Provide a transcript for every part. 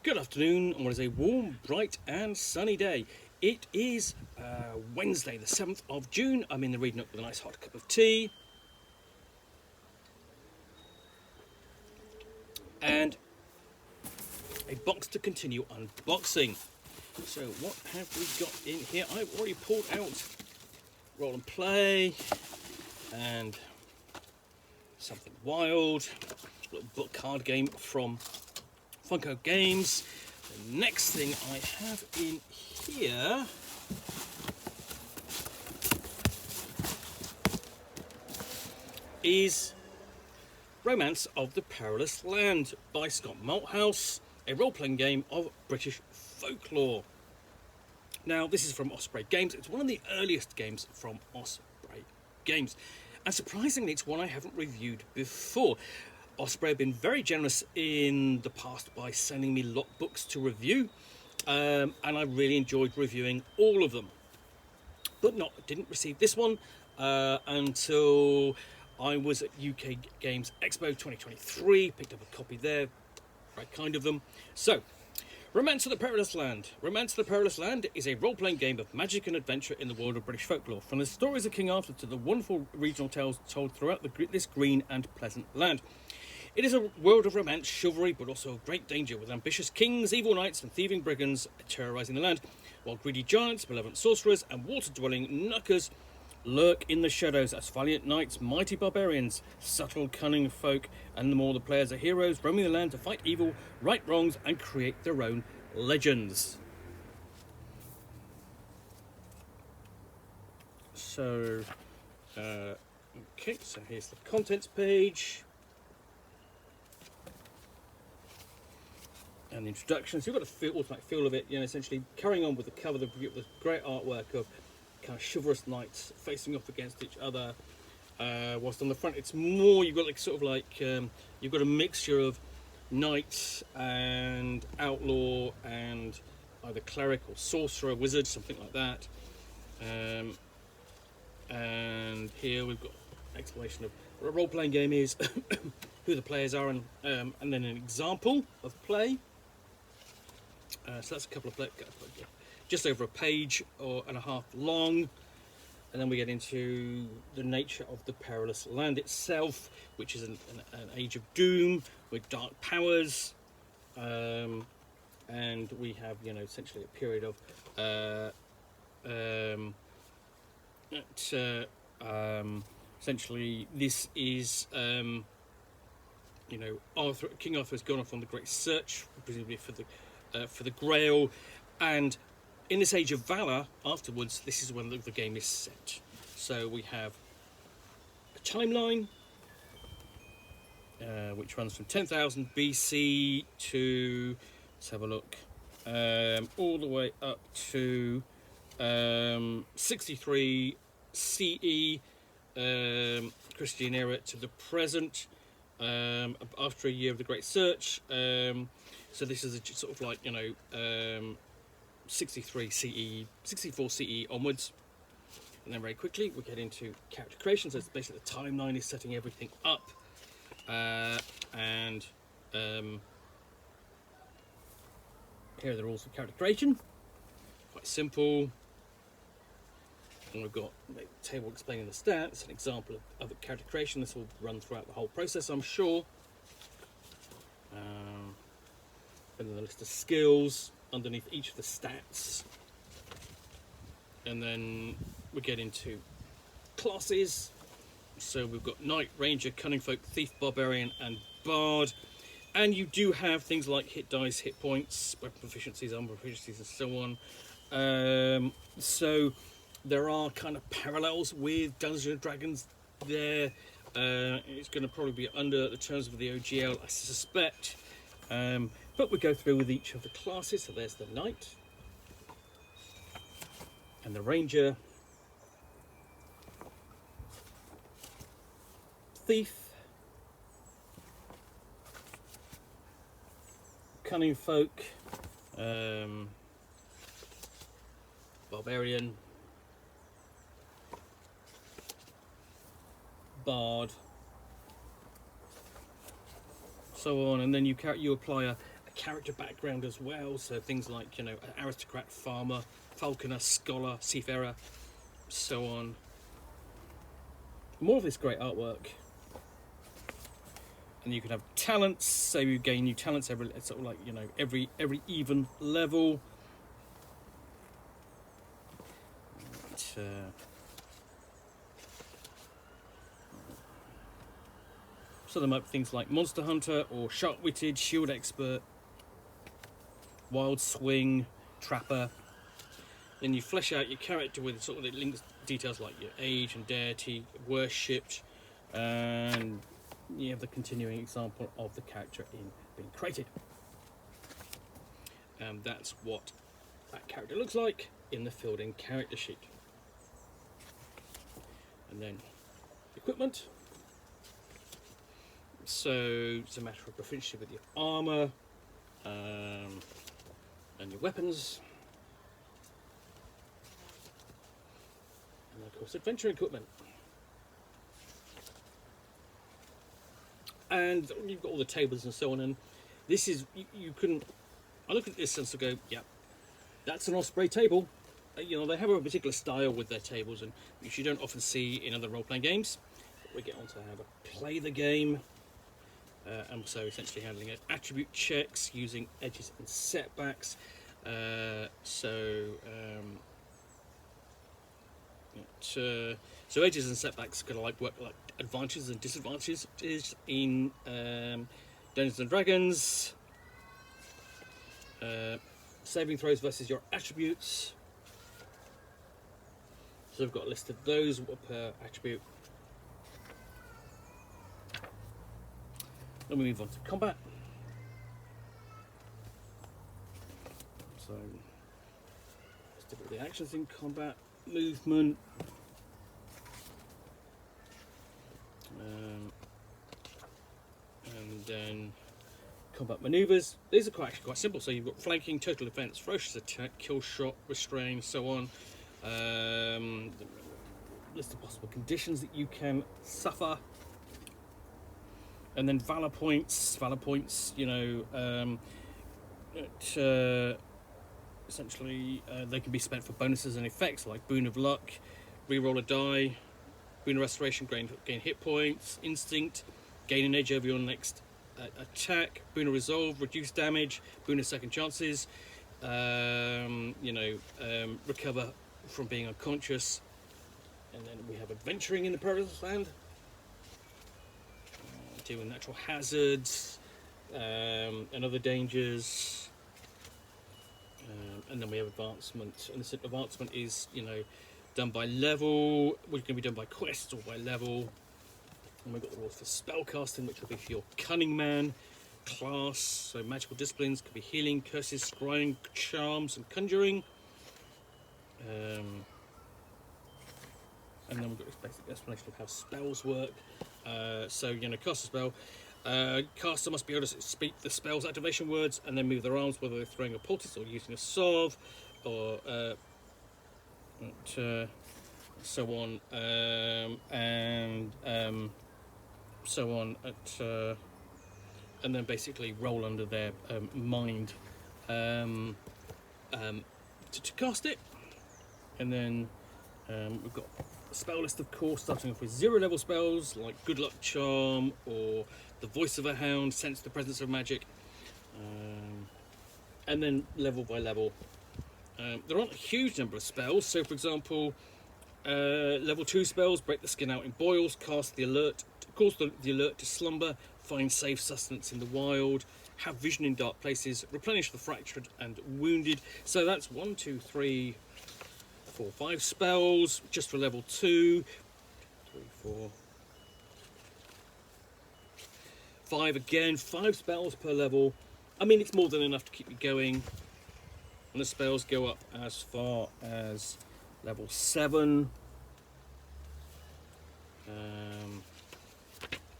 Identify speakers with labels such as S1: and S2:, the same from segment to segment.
S1: Good afternoon on what is a warm, bright and sunny day. It is Wednesday the 7th of June. I'm in the reading up with a nice hot cup of tea. And a box to continue unboxing. So what have we got in here? I've already pulled out Roll and Play and Something Wild, a little book card game from Funko Games. The next thing I have in here is Romance of the Perilous Land by Scott Malthouse, a role-playing game of British folklore. Now, this is from Osprey Games. It's one of the earliest games from Osprey Games, and surprisingly, it's one I haven't reviewed before. Osprey have been very generous in the past by sending me lot books to review, and I really enjoyed reviewing all of them. But didn't receive this one until I was at UK Games Expo 2023. Picked up a copy there, very kind of them. So, Romance of the Perilous Land. Romance of the Perilous Land is a role-playing game of magic and adventure in the world of British folklore. From the stories of King Arthur to the wonderful regional tales told throughout this green and pleasant land. It is a world of romance, chivalry, but also of great danger, with ambitious kings, evil knights and thieving brigands terrorising the land, while greedy giants, malevolent sorcerers and water-dwelling Nookers lurk in the shadows as valiant knights, mighty barbarians, subtle, cunning folk, and the more the players are heroes, roaming the land to fight evil, right wrongs, and create their own legends. So, okay, so here's the contents page. And the introduction. So you've got a automatic feel of it, essentially carrying on with the cover, the great artwork of kind of chivalrous knights facing off against each other. Whilst on the front, it's more, you've got you've got a mixture of knight and outlaw and either cleric or sorcerer, wizard, something like that. And here we've got an explanation of what a role-playing game is, who the players are, and then an example of play. So that's a couple of just over a page and a half long, and then we get into the nature of the Perilous Land itself, which is an age of doom with dark powers, and we have essentially a period of essentially this is King Arthur has gone off on the great search, presumably for the Grail, and in this age of valor afterwards, this is when the game is set. So we have a timeline which runs from 10,000 BC to, let's have a look, all the way up to 63 CE, Christian era to the present, after a year of the Great Search. So this is a sort of like 63 CE, 64 CE onwards, and then very quickly we get into character creation. So it's basically the timeline is setting everything up, and here are the rules for character creation. Quite simple. And we've got a table explaining the stats, an example of a character creation. This will run throughout the whole process, I'm sure. And then the list of skills underneath each of the stats. And then we get into classes. So we've got Knight, Ranger, Cunning Folk, Thief, Barbarian, and Bard. And you do have things like hit dice, hit points, weapon proficiencies, armor proficiencies, and so on. So there are kind of parallels with Dungeons and Dragons there. It's going to probably be under the terms of the OGL, I suspect. But we go through with each of the classes. So there's the Knight and the Ranger, Thief, Cunning Folk, Barbarian, Bard, so on, and then you apply a character background as well. So things like, you know, aristocrat, farmer, falconer, scholar, seafarer, so on. More of this great artwork. And you can have talents, so you gain new talents every, sort of like, you know, every even level. So there might be things like monster hunter or sharp-witted, shield expert, wild swing, trapper. Then you flesh out your character with sort of the links details like your age and deity, worshipped, and you have the continuing example of the character in being created. And that's what that character looks like in the filled-in character sheet. And then equipment. So it's a matter of proficiency with your armour and your weapons. And of course adventure equipment. And you've got all the tables and so on, and this is, you couldn't, I look at this and go, yeah, that's an Osprey table. You know, they have a particular style with their tables, and which you don't often see in other role-playing games. But we get on to how to play the game, and so essentially handling it. Attribute checks using edges and setbacks. So edges and setbacks kind of like work like advantages and disadvantages in Dungeons and Dragons. Saving throws versus your attributes. So I've got a list of those per attribute. Then we move on to combat. So let's look at the actions in combat, movement. And then combat maneuvers. These are actually quite simple. So you've got flanking, total defense, ferocious attack, kill shot, restrain, so on. List of possible conditions that you can suffer. And then valor points. Valor points, you know, essentially they can be spent for bonuses and effects like boon of luck, reroll a die, boon of restoration, gain hit points, instinct, gain an edge over your next attack, boon of resolve, reduce damage, boon of second chances, recover from being unconscious. And then we have adventuring in the Perilous land, deal with natural hazards and other dangers. And then we have advancement, and this advancement is, you know, done by level. We're going to be done by quests or by level. And we've got the rules for spellcasting, which will be for your cunning man class. So magical disciplines could be healing, curses, scrying, charms, and conjuring. And then we've got this basic explanation of how spells work. So, you know, cast a spell. Caster must be able to speak the spell's activation words and then move their arms, whether they're throwing a poultice or using a salve, or so on, so on. And then basically roll under their mind to cast it. And then we've got a spell list, of course, starting off with 0 level spells like Good Luck Charm or the Voice of a Hound, Sense the Presence of Magic, and then level by level. There aren't a huge number of spells, so for example, level 2 spells: break the skin out in boils, cast the alert, cause the alert to slumber, find safe sustenance in the wild, have vision in dark places, replenish the fractured and wounded. So that's 1, 2, 3, 4, 5 spells just for level 2. 3, 4, 5 again, 5 spells per level. I mean, it's more than enough to keep you going. And the spells go up as far as level 7,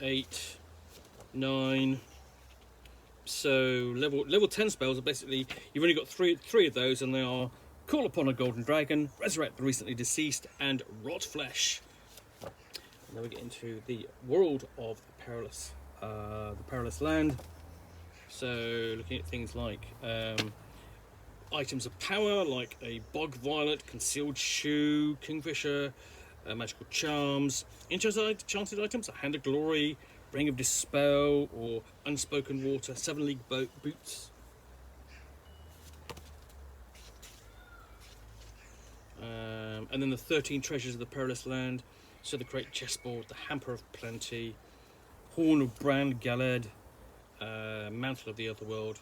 S1: 8, 9. So level 10 spells are basically, you've only got three of those, and they are Call Upon a Golden Dragon, Resurrect the Recently Deceased, and Rot Flesh. And then we get into the world of the Perilous land. So looking at things like items of power, like a bog violet, concealed shoe, kingfisher, magical charms, enchanted items, a hand of glory, ring of dispel, or unspoken water, 7 league boots. And then the 13 treasures of the Perilous Land. So the great chessboard, the hamper of plenty, horn of Brand Galed, mantle of the otherworld.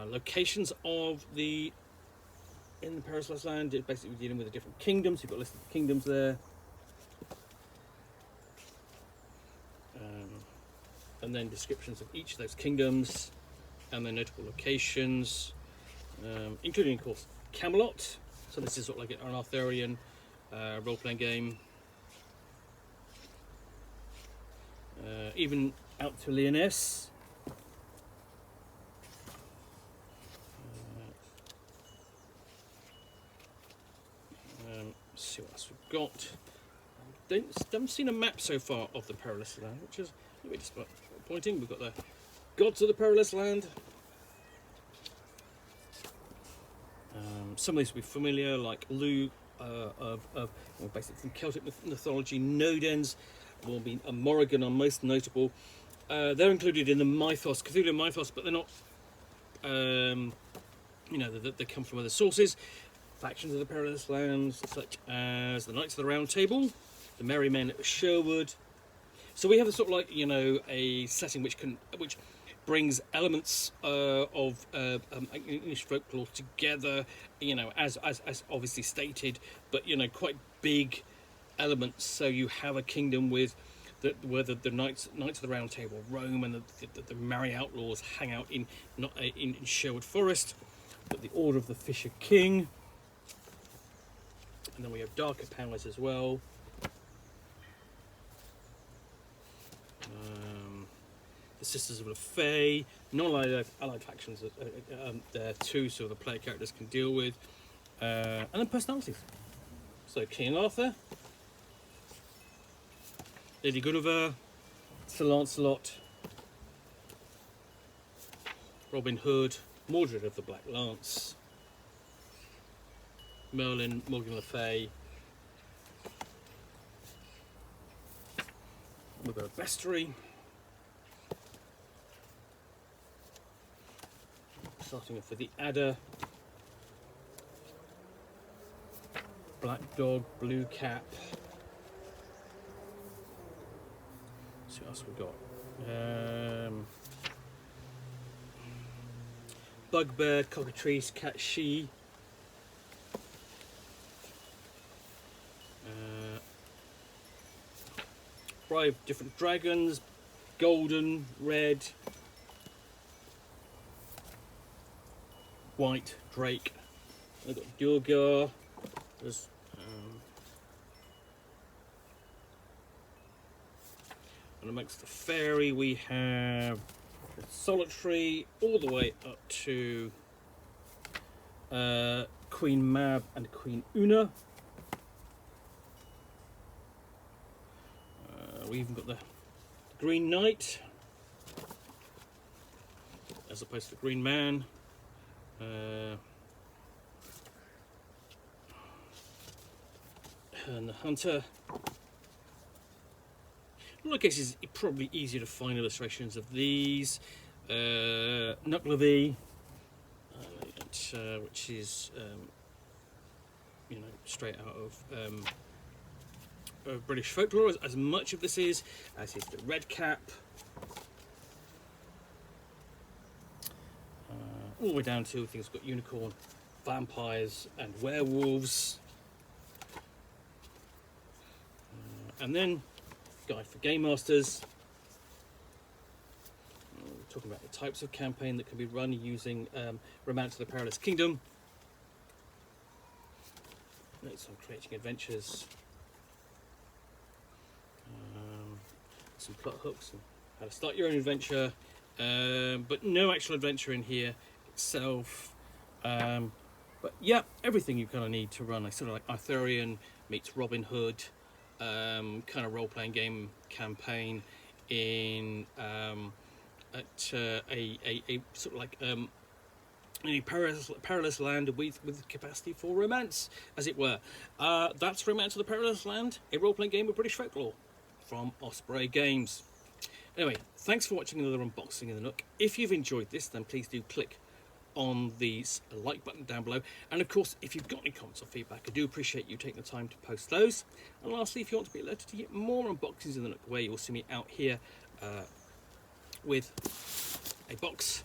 S1: Locations of in the Perilous Land, it's basically dealing with the different kingdoms. You've got a list of the kingdoms there. And then descriptions of each of those kingdoms and their notable locations, including, of course, Camelot. So this is sort of like an Arthurian role-playing game. Even out to Lyonesse. Let's see what else we've got. Haven't seen a map so far of the Perilous Land, which is a bit disappointing. We've got the gods of the Perilous Land. Some of these will be familiar, like Lu basically from Celtic mythology. Nodens will be a Morrigan are most notable. They're included in the Mythos, Cthulhu Mythos, but they're not. They come from other sources. Factions of the Perilous Lands, such as the Knights of the Round Table, the Merry Men at Sherwood. So we have a sort of like a setting which brings elements of English folklore together, as obviously stated, but quite big elements. So you have a kingdom with where the Knights of the Round Table roam, and the merry outlaws hang out in Sherwood Forest. But the Order of the Fisher King, and then we have darker powers as well. The Sisters of the Fae, non-allied factions there too, so the player characters can deal with, and then personalities. So King Arthur, Lady Guinevere, Sir Lancelot, Robin Hood, Mordred of the Black Lance, Merlin, Morgan Le Fay. We've got a bestiary. Starting off with the Adder, Black Dog, Blue Cap. Let's see what else we've got. Bugbear, Cockatrice, Cat She. Five different dragons, golden, red, white, drake. I've got Durgar. There's and amongst the fairy we have Solitary all the way up to Queen Mab and Queen Una. We even got the Green Knight as opposed to the Green Man. And the Hunter. In a lot of cases, it's probably easier to find illustrations of these. Nook, which is straight out of British folklore, as much of this is, as is the Red Cap. All the way down to things got unicorn, vampires, and werewolves. And then Guide for Game Masters. We're talking about the types of campaign that can be run using Romance of the Perilous Kingdom. Notes on creating adventures. Some plot hooks and how to start your own adventure, but no actual adventure in here itself. But yeah, everything you kind of need to run a sort of like Arthurian meets Robin Hood kind of role-playing game campaign in at a sort of like a perilous land with capacity for romance, as it were. That's Romance of the Perilous Land, a role-playing game of British folklore from Osprey Games. Anyway, thanks for watching another unboxing in the Nook. If you've enjoyed this, then please do click on the like button down below. And of course, if you've got any comments or feedback, I do appreciate you taking the time to post those. And lastly, if you want to be alerted to get more unboxings in the Nook, where you'll see me out here with a box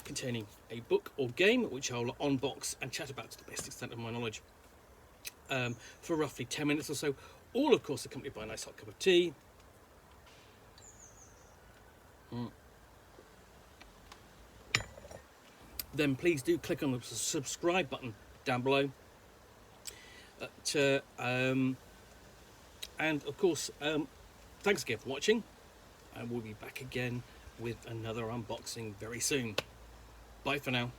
S1: containing a book or game, which I'll unbox and chat about to the best extent of my knowledge for roughly 10 minutes or so, all of course accompanied by a nice hot cup of tea. Then please do click on the subscribe button down below. And of course, thanks again for watching, and we'll be back again with another unboxing very soon. Bye for now.